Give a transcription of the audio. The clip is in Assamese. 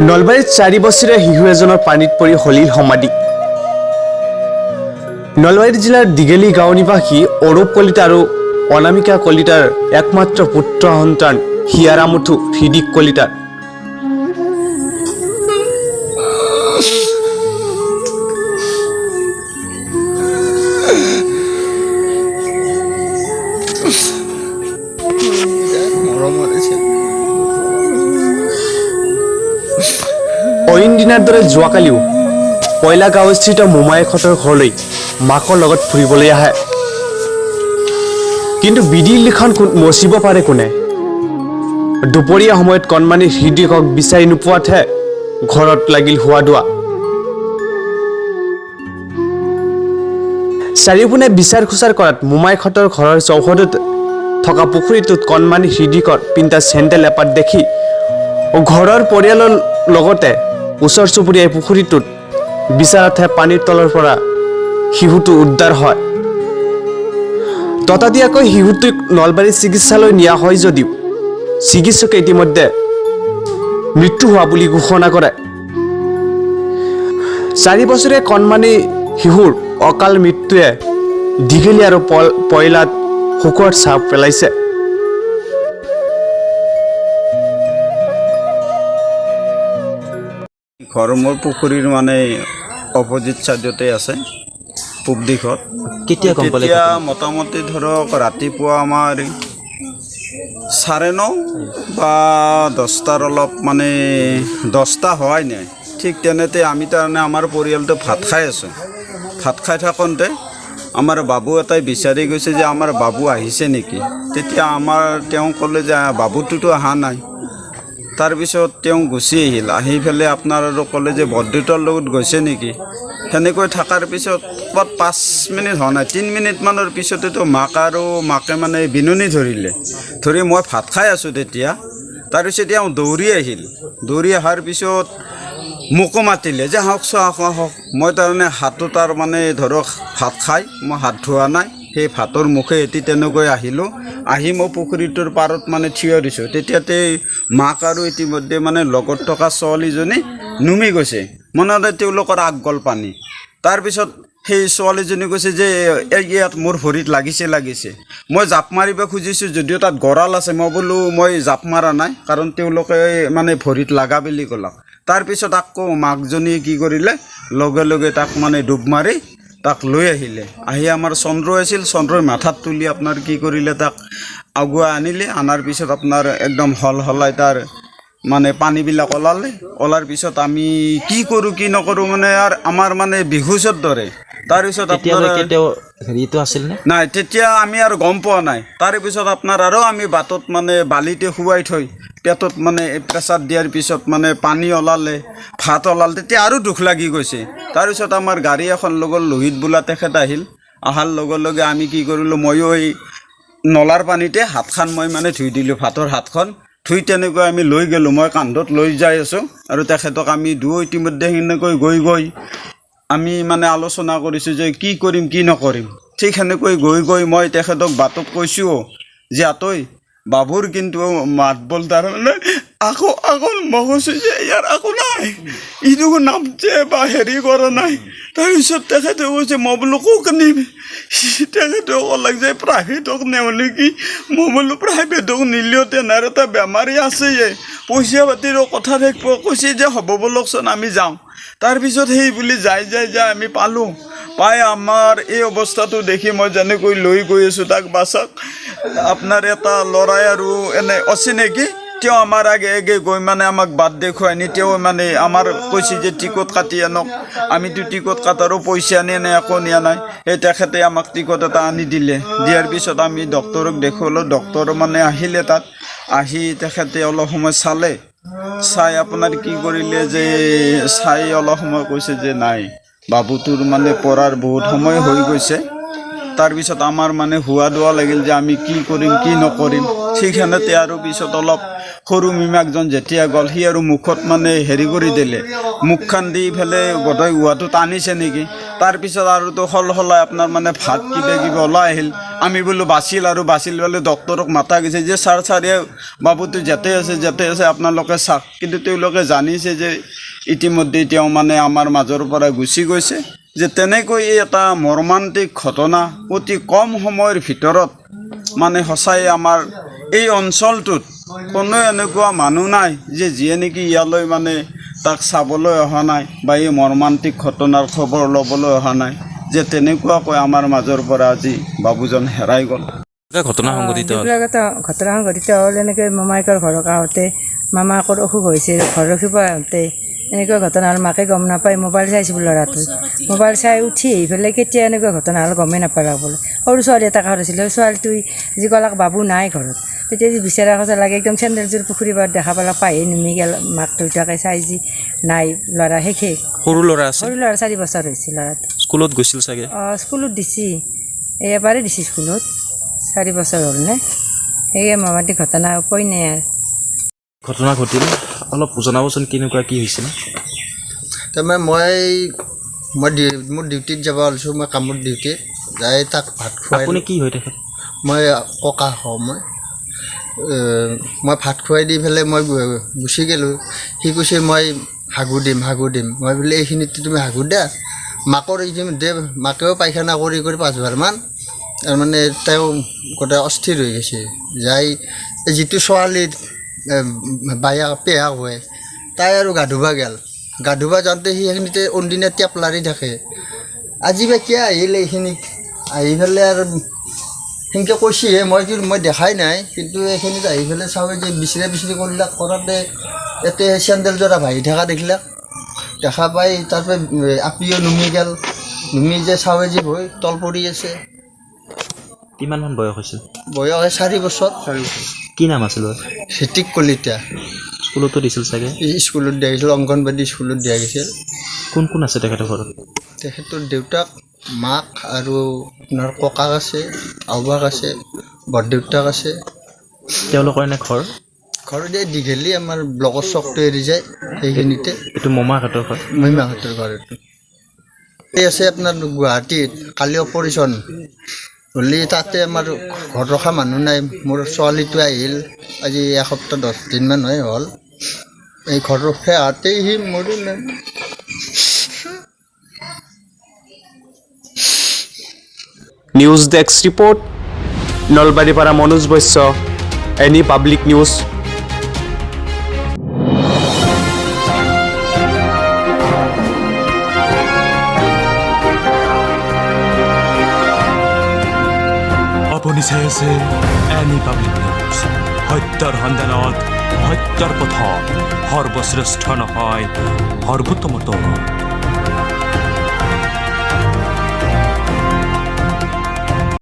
নলবাৰীত 4 বছৰীয়া শিশু এজনৰ পানীত পৰি হলিল সমাধি। নলবাৰী জিলাৰ দিগেলি গাঁও নিবাসী অৰূপ কলিতা আৰু অনামিকা কলিতাৰ একমাত্ৰ পুত্ৰ সন্তান হিয়াৰামুথু ফিদিক কলিতাৰ অইন দিনাৰ দৰে যোৱাকালিও পয়লা গাঁৱস্থিত মোমায়েকহঁতৰ ঘৰলৈ মাকৰ লগত ফুৰিবলৈ আহে। কিন্তু বিধিৰ লিখন মচিব পাৰে কোনে? দুপৰীয়া সময়ত কণমানি হৃদিকক বিচাৰি নোপোৱাতহে ঘৰত লাগিল হোৱা দোৱা। চাৰিওপিনে বিচাৰ খোচাৰ কৰাত মোমায়েকহঁতৰ ঘৰৰ চৌহদত থকা পুখুৰীটোত কণমানি হৃদিকৰ পিন্ধা চেণ্ডেল এপাত দেখি ঘৰৰ পৰিয়ালৰ লগতে ওচৰ চুবুৰীয়াই পুখুৰীটোত বিচাৰতহে পানীৰ তলৰ পৰা শিশুটো উদ্ধাৰ হয়। ততাতৈয়াকৈ শিশুটোক নলবাৰী চিকিৎসালয় নিয়া হয় যদিও চিকিৎসকে ইতিমধ্যে মৃত্যু হোৱা বুলি ঘোষণা কৰে। 4 বছৰীয়া কণমানি শিশুৰ অকাল মৃত্যুৱে দীঘলী আৰু পয়লাত শোকৰ ছাপ পেলাইছে। ঘৰ মোৰ পুখুৰীৰ মানে অপজিট ছাইডতে আছে, পূব দিশত। কেতিয়া গম পালে? তেতিয়া মোটামুটি ধৰক ৰাতিপুৱা আমাৰ 9:30 বা 10টাৰ অলপ মানে 10টা হোৱাই নাই, ঠিক তেনেতে আমি তাৰমানে আমাৰ পৰিয়ালটো ভাত খাই আছোঁ। ভাত খাই থাকোঁতে আমাৰ বাবু এটাই বিচাৰি গৈছে যে আমাৰ বাবু আহিছে নেকি। তেতিয়া তেওঁ ক'লে যে বাবুটোতো অহা নাই। তাৰপিছত তেওঁ গুচি আহিল, আহি পেলাই আপোনাৰ আৰু ক'লে যে বৰদেউতাৰ লগত গৈছে নেকি। সেনেকৈ থকাৰ পিছত 5 মিনিট হোৱা নাই, 3 মিনিটমানৰ পিছতেতো মাকে মানে বিননি ধৰি মই ভাত খাই আছোঁ তেতিয়া। তাৰপিছত তেওঁ দৌৰি আহিল, দৌৰি অহাৰ পিছত মোকো মাতিলে যে আহক আহক। মই তাৰমানে হাতো তাৰ মানে ধৰক ভাত খাই মই হাত ধোৱা নাই, সেই ভাতৰ মুখে এটি তেনেকৈ আহিলোঁ। আহি মই পুখুৰীটোৰ পাৰত মানে থিয় দিছোঁ। তেতিয়াতে মাক আৰু ইতিমধ্যে মানে লগত থকা ছোৱালীজনী নুমি গৈছে, মনতে তেওঁলোকৰ আগ গ'ল পানী। তাৰপিছত সেই ছোৱালীজনী কৈছে যে ইয়াত মোৰ ভৰিত লাগিছে। মই জাপ মাৰিব খুজিছোঁ যদিও তাত গঁৰাল আছে। মই বোলো মই জাপ মাৰা নাই, কাৰণ তেওঁলোকে মানে ভৰিত লগা বুলি ক'লাক। তাৰপিছত আকৌ মাকজনীয়ে কি কৰিলে, লগে লগে তাক মানে ডুব মাৰি তাক লৈ আহিলে। আহি আমাৰ চন্দ্ৰ আছিল, চন্দ্ৰই মাথাত তুলি আপোনাৰ কি কৰিলে, তাক আগুৱাই আনিলে। আনাৰ পিছত আপোনাৰ একদম হলাই তাৰ মানে পানীবিলাক ওলাৰ পিছত আমি কি কৰোঁ কি নকৰোঁ মানে আৰু আমাৰ মানে বিহুচৰ দৰে। তাৰপিছত আপোনাৰ হেৰিটো আছিল নে নাই, তেতিয়া আমি আৰু গম পোৱা নাই। তাৰপিছত আপোনাৰ আৰু আমি বাটত মানে বালিতে শুৱাই থৈ পেটত মানে প্ৰেছাৰ দিয়াৰ পিছত মানে পানী ওলালে, ভাত ওলাল, তেতিয়া আৰু দুখ লাগি গৈছে। তাৰপিছত আমাৰ গাড়ী এখন লগৰ লোহিত বোলা তেখেত আহিল। অহাৰ লগে লগে আমি কি কৰিলোঁ, ময়ো এই নলাৰ পানীতে হাতখন মই মানে ধুই দিলোঁ, ভাতৰ হাতখন ধুই তেনেকৈ আমি লৈ গ'লোঁ। মই কান্ধত লৈ যাই আছোঁ আৰু তেখেতক আমি ইতিমধ্যে সেনেকৈ গৈ আমি মানে আলোচনা কৰিছোঁ যে কি কৰিম কি নকৰিম। ঠিক সেনেকৈ গৈ মই তেখেতক বাটত কৈছোঁ যে আতৈ বাবুৰ কিন্তু মাত বল তাৰমানে আকৌ মই কৈছোঁ যে ইয়াৰ আকৌ নাই, ইটো নামছে বা হেৰি কৰা নাই। তাৰপিছত তেখেতে কৈছে, মই বোলো ক'ক নিম। তেখেতে ক'লাক যে প্ৰাইভেটক নিওঁ নেকি। মই বোলো প্ৰাইভেটক নিলেও তেনাৰ এটা বেমাৰী আছেয়ে, পইচা পাতিৰো কথা থাকিব। কৈছে যে হ'ব বলকচোন আমি যাওঁ। তাৰপিছত সেই বুলি যাই আমি পালোঁ। পাই আমাৰ এই অৱস্থাটো দেখি মই যেনেকৈ লৈ গৈ আছোঁ তাক বাছাক, আপোনাৰ এটা ল'ৰাই আৰু এনে অচিনাকি তেওঁ আমাৰ আগে গৈ মানে আমাক বাট দেখুৱাই নি তেওঁ মানে আমাৰ কৈছে যে টিকট কাটি আনক। আমিতো টিকট কাটাৰো পইচা নিয়া নাই, একো নিয়া নাই। সেই তেখেতে আমাক টিকট এটা আনি দিলে। দিয়াৰ পিছত আমি ডক্তৰক দেখুৱালোঁ। ডক্তৰ মানে আহিলে, তাত আহি তেখেতে অলপ সময় চাই আপোনাৰ কি কৰিলে যে চাই অলপ সময় কৈছে যে নাই, বাবুটোৰ মানে পৰাৰ বহুত সময় হৈ গৈছে। তাৰপিছত আমাৰ মানে হোৱা দোৱা লাগিল যে আমি কি কৰিম কি নকৰিম। ঠিক সেনেতে আৰু পিছত অলপ সৰু মিমাকজন যেতিয়া গ'ল সি আৰু মুখত মানে হেৰি কৰি দিলে মুখখন দি পেলাই বোধহয় উহাটো টানিছে নেকি তাৰপিছত আৰুতো সলাই আপোনাৰ মানে ভাত কিবা ওলাই আহিল আমি বোলো বাচিল বোলে ডক্তৰক মাতা গৈছে যে ছাৰ বাবুটো যাতে আছে আপোনালোকে চাওক কিন্তু তেওঁলোকে জানিছে যে ইতিমধ্যে তেওঁ মানে আমাৰ মাজৰ পৰা গুচি গৈছে যে তেনেকৈ এটা মৰ্মান্তিক ঘটনা অতি কম সময়ৰ ভিতৰত মানে সঁচাই আমাৰ এই অঞ্চলটোত কোনো এনেকুৱা মানুহ নাই যে যিয়ে নেকি ইয়ালৈ মানে তাক চাবলৈ অহা নাই বা এই মৰ্মান্তিক ঘটনাৰ খবৰ ল'বলৈ অহা নাই যে তেনেকুৱাকৈ আমাৰ মাজৰ পৰা আজি বাবুজন হেৰাই গ'ল ঘটনা সংঘটিত হ'ল ঘটনা সংঘটিত হ'ল এনেকৈ মামায়েকৰ ঘৰত আহোঁতে মামাকৰ অসুখ হৈছে ঘৰ ৰখিব আহোঁতে এনেকুৱা ঘটনা হ'ল মাকে গম নাপায় মোবাইল চাইছিলোঁ ল'ৰাটোৱে মোবাইল চাই উঠি আহি পেলাই কেতিয়া এনেকুৱা ঘটনা হ'ল গমেই নাপালে বোলে সৰু ছোৱালী এটা ঘৰত আছিলে ছোৱালীটোৱে যি ক'লাক বাবু নাই ঘৰত তেতিয়া যি বিচাৰা কথা লাগে একদম চেণ্ডেলযোৰ পুখুৰী পাৰত দেখা পালাক পাহি নুমি গেল মাক দেউতাকে চাই যি নাই ল'ৰা শেষে সৰু ল'ৰা আছে সৰু ল'ৰা 4 বছৰ হৈছে ল'ৰাটো স্কুলত গৈছিল চাগে স্কুলত দিছি এবাৰেই দিছি স্কুলত 4 বছৰ হ'ল নে সেয়ে মৰ্মান্তিক ঘটনা উপায় নাই আৰু ঘটনা ঘটিল অলপ জনাবচোন কেনেকুৱা কি হৈছিল তাৰমানে মোৰ ডিউটিত যাব ওলাইছোঁ মই কামত ডিউটিত যাই তাক ভাত খুৱাই আপুনি কি হৈ থাকে মই ককা হওঁ মই ভাত খুৱাই দি পেলাই মই গুচি গ'লোঁ সি কৈছে মই হাগু দিম মই বোলে এইখিনিতে তুমি হাগু দিয়া মাকৰ ইতিমধ্যে মাকেও পায়খানা কৰি 5বাৰমান তাৰমানে তেওঁ গোটেই অস্থিৰ হৈ গৈছে যাই যিটো ছোৱালীৰ বায়া পেহাক হয় তাই আৰু গা ধুবা যাওঁতে সি সেইখিনিতে অনদিনা টেপ লাৰি থাকে আজি বা কিয় আহিলে এইখিনি আহি পেলাই আৰু সেনেকৈ কৈছেহে মই দেখাই নাই কিন্তু এইখিনিত আহি পেলাই চাওঁ যে বিচৰি কৰিলাক কৰাতে ইয়াতে চেণ্ডেলযোৰা ভাহি থকা দেখা পাই তাৰপৰা আপিও নুমি যে চাওঁ যে ভয় তল পৰি আছে কিমানমান বয়স হৈছিল বয়স 4 বছৰ কি নাম আছিল হিতিক কলিতা স্কুলতো দিছিল চাগে স্কুলত দিয়া গৈছিল অংগনবাদী স্কুলত দিয়া গৈছিল কোন আছে তেখেতৰ ঘৰত তেখেতৰ দেউতাক মাক আৰু আপোনাৰ ককাক আছে আউবাক আছে বৰদেউতাক আছে তেওঁলোকৰ এনে ঘৰ যে দীঘেলি আমাৰ ব্লকৰ চকটো এৰি যায় সেইখিনিতে এইটো মমাহঁতৰ ঘৰ মহিমাহঁতৰ ঘৰ এইটো এই আছে আপোনাৰ গুৱাহাটীত কালি অপাৰেশ্যন হ'লে তাতে আমাৰ ঘৰ ৰখা মানুহ নাই মোৰ ছোৱালীটো আহিল আজি 1 সপ্তাহ 10 দিনমান হ'ল এই ঘৰ ৰখা হাতেই সি মৰিল news desk report Nalbaripara Manoj Baishya এনি পাব্লিক নিউজ আপুনি চাই আছে এনি পাব্লিক নিউজ সত্যৰ সন্ধানত সত্যৰ পথ সৰ্বশ্ৰেষ্ঠ নহয় সৰ্বোত্তমতম